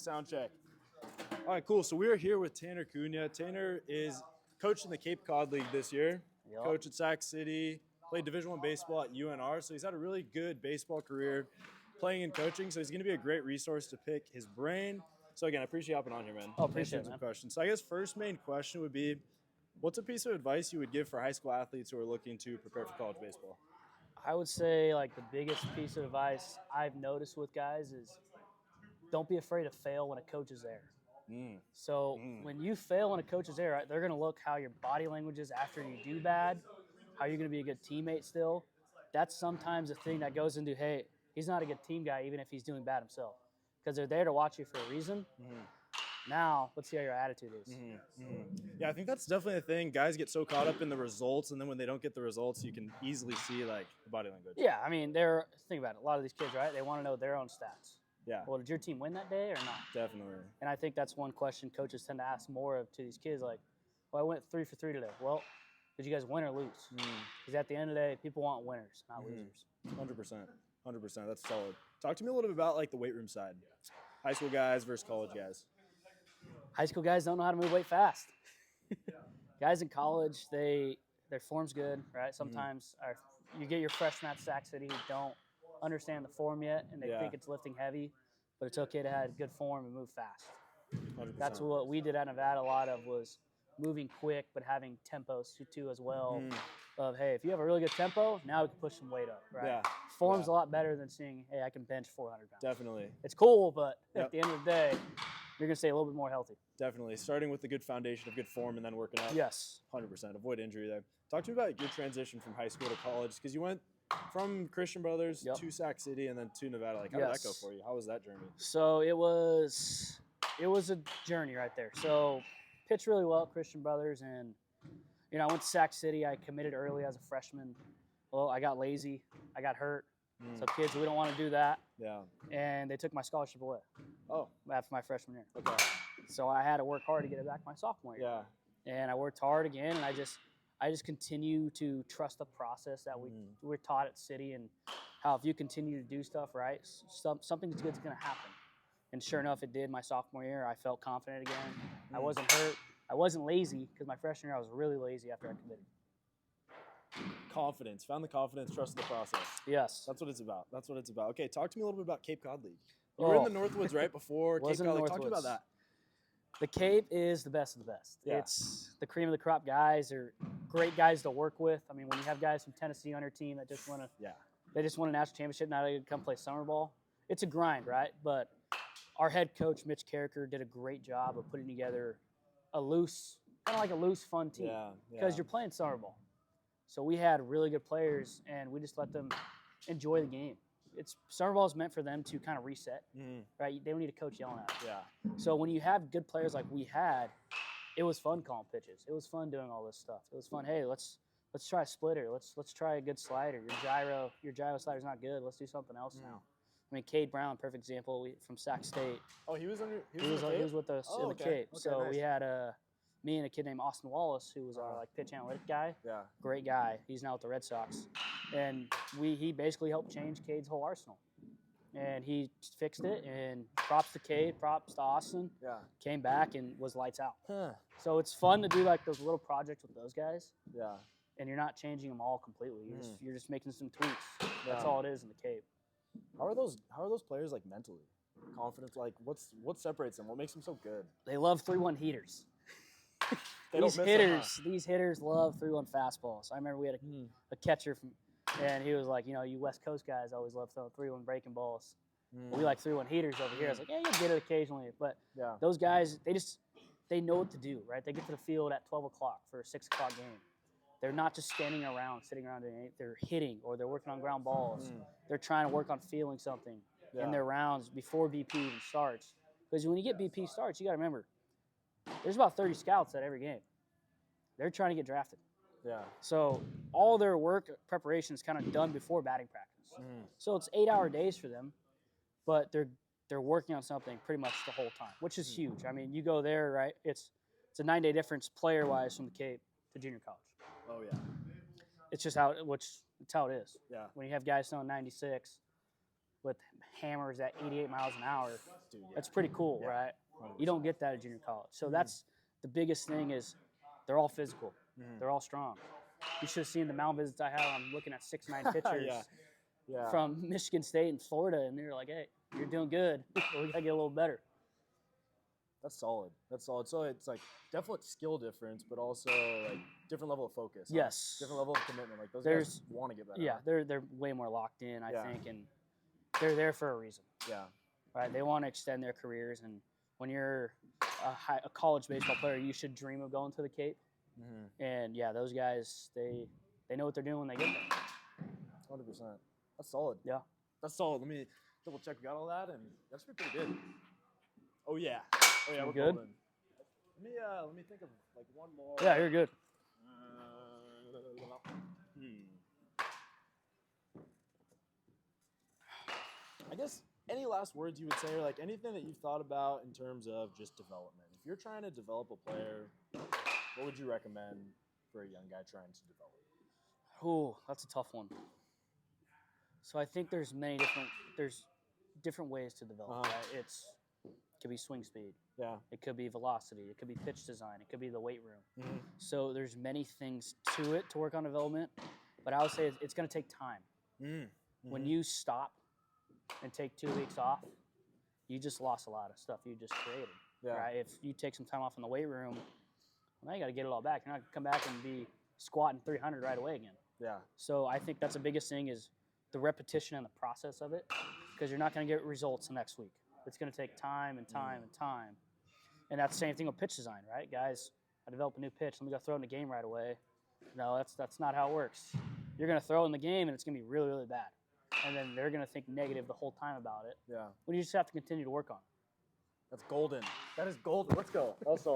sound check. All right, cool. So we are here with Tanner Cunha. Tanner is coaching the Cape Cod League this year. Yep. Coach at Sac City, played Division I baseball at UNR. So he's had a really good baseball career playing and coaching. So he's going to be a great resource to pick his brain. So again, I appreciate you hopping on here, man. Oh, appreciate it, some man. questions. So I guess first main question would be, what's a piece of advice you would give for high school athletes who are looking to prepare for college baseball? I would say like the biggest piece of advice I've noticed with guys is don't be afraid to fail when a coach is there. So when you fail when a coach is there, they're going to look how your body language is after you do bad, how you're going to be a good teammate still. That's sometimes a thing that goes into, hey, he's not a good team guy even if he's doing bad himself, because they're there to watch you for a reason. Now, let's see how your attitude is. Yeah, I think that's definitely a thing. Guys get so caught up in the results, and then when they don't get the results, you can easily see like the body language. Yeah, I mean, think about it. A lot of these kids, right? They want to know their own stats. Yeah, Well, did your team win that day or not? definitely. And I think that's one question coaches tend to ask more of to these kids, like, well, I went 3 for 3 today. Well, did you guys win or lose? Because at the end of the day, people want winners, not losers. 100%. That's solid. Talk to me a little bit about like the weight room side. High school guys versus college guys. High school guys don't know how to move weight fast. Guys in college, their form's good, right? Sometimes you get your freshmen at Sac City who don't understand the form yet, and they think it's lifting heavy, but it's okay to have good form and move fast. 100%. That's what we did at Nevada a lot of, was moving quick but having tempos too as well. Of, hey, if you have a really good tempo, now we can push some weight up, right? Yeah. Form's a lot better than seeing, hey, I can bench 400 pounds. Definitely. It's cool, but at the end of the day, you're going to stay a little bit more healthy. Definitely. Starting with a good foundation of good form and then working out. Yes. 100%. Avoid injury there. Talk to me about your transition from high school to college, because you went from Christian Brothers to Sac City and then to Nevada. Like, how did that go for you? How was that journey? So it was a journey right there. So pitched really well at Christian Brothers, and I went to Sac City. I committed early as a freshman. Well, I got lazy. I got hurt. So kids, we don't want to do that. Yeah. And they took my scholarship away. Oh. After my freshman year. Okay. So I had to work hard to get it back my sophomore year. Yeah. And I worked hard again, and I just continue to trust the process that we're taught at City, and how if you continue to do stuff right, something good's going to happen. And sure enough, it did. My sophomore year, I felt confident again. I wasn't hurt. I wasn't lazy, because my freshman year I was really lazy after I committed. Confidence. Found the confidence, trusted the process. Yes. That's what it's about. Okay, talk to me a little bit about Cape Cod League. You were in the Northwoods right before Cape Cod League. Talk to me about that. The Cape is the best of the best. Yeah. It's the cream of the crop guys. They're great guys to work with. I mean, when you have guys from Tennessee on your team that just want to, they just won a national championship, now they come play summer ball. It's a grind, right? But our head coach, Mitch Carricker, did a great job of putting together kind of like a loose, fun team. Because you're playing summer ball. So we had really good players, and we just let them enjoy the game. Summer ball is meant for them to kind of reset, right? They don't need a coach yelling at them. Yeah. So when you have good players like we had, it was fun calling pitches. It was fun doing all this stuff. It was fun. Hey, let's try a splitter. Let's try a good slider. Your gyro slider's not good. Let's do something else now. I mean, Cade Brown, perfect example, from Sac State. Oh, he was with us in the Cape. Okay, so nice. we had me and a kid named Austin Wallace, who was our pitch analytic guy. Yeah. Great guy. He's now with the Red Sox. And he basically helped change Cade's whole arsenal. And he fixed it, and props to Cade, props to Austin. Yeah. Came back and was lights out. Huh. So it's fun to do like those little projects with those guys. Yeah. And you're not changing them all completely. You're just making some tweaks. That's all it is in the Cape. How are those players like mentally? Confidence, like what separates them? What makes them so good? They love 3-1 heaters. These hitters love 3-1 fastballs. I remember we had a catcher and he was like, you West Coast guys always love throwing 3-1 breaking balls. We like 3-1 heaters over here. I was like, yeah, you get it occasionally, but those guys, they know what to do, right? They get to the field at 12 o'clock for a 6 o'clock game. They're not just sitting around doing anything. They're hitting, or they're working on ground balls. They're trying to work on feeling something in their rounds before BP even starts. Because when you get BP starts, you got to remember, there's about 30 scouts at every game. They're trying to get drafted. Yeah. So all their work preparation is kind of done before batting practice. So it's 8-hour days for them, but they're working on something pretty much the whole time, which is huge. I mean, you go there, right? It's a 9-day difference player-wise from the Cape to junior college. Oh yeah. It's just how it is. Yeah. When you have guys throwing 96 with hammers at 88 miles an hour. Dude, yeah. That's pretty cool, Yeah. right? 100%. You don't get that at junior college. So that's the biggest thing is they're all physical. They're all strong. You should have seen the mound visits I had. I'm looking at 6'9" pitchers Yeah. from Michigan State and Florida, and they're like, hey, you're doing good. But we got to get a little better. That's solid. That's solid. So it's like definite skill difference, but also like different level of focus. Huh? Yes. Different level of commitment. Like those There's- guys want to get better. Yeah, huh? they're way more locked in, I Yeah. think, and they're there for a reason. Yeah. Right? They want to extend their careers, and when you're a college baseball player, you should dream of going to the Cape. And yeah, those guys, they know what they're doing when they get there. 100%. That's solid. Yeah. That's solid. Let me double check we got all that, and that should be pretty good. Oh yeah. Oh yeah, We're we're good? golden. Let me think of like one more. Yeah, you're good. I guess any last words you would say, or like anything that you've thought about in terms of just development. If you're trying to develop a player, what would you recommend for a young guy trying to develop? Ooh, that's a tough one. So I think there's different ways to develop. Right? It could be swing speed. Yeah. It could be velocity. It could be pitch design. It could be the weight room. So there's many things to it to work on development, but I would say it's going to take time. When you stop and take 2 weeks off, you just lost a lot of stuff you just created. Yeah. Right? If you take some time off in the weight room, well, now you got to get it all back. You're not going to come back and be squatting 300 right away again. Yeah. So I think that's the biggest thing is the repetition and the process of it, because you're not going to get results the next week. It's going to take time and time and time. And that's the same thing with pitch design, right? Guys, I develop a new pitch. Let me go throw it in the game right away. No, that's not how it works. You're going to throw it in the game, and it's going to be really, really bad. And then they're going to think negative the whole time about it. Yeah. When you just have to continue to work on it. That's golden. That is golden. Let's go. That's solid.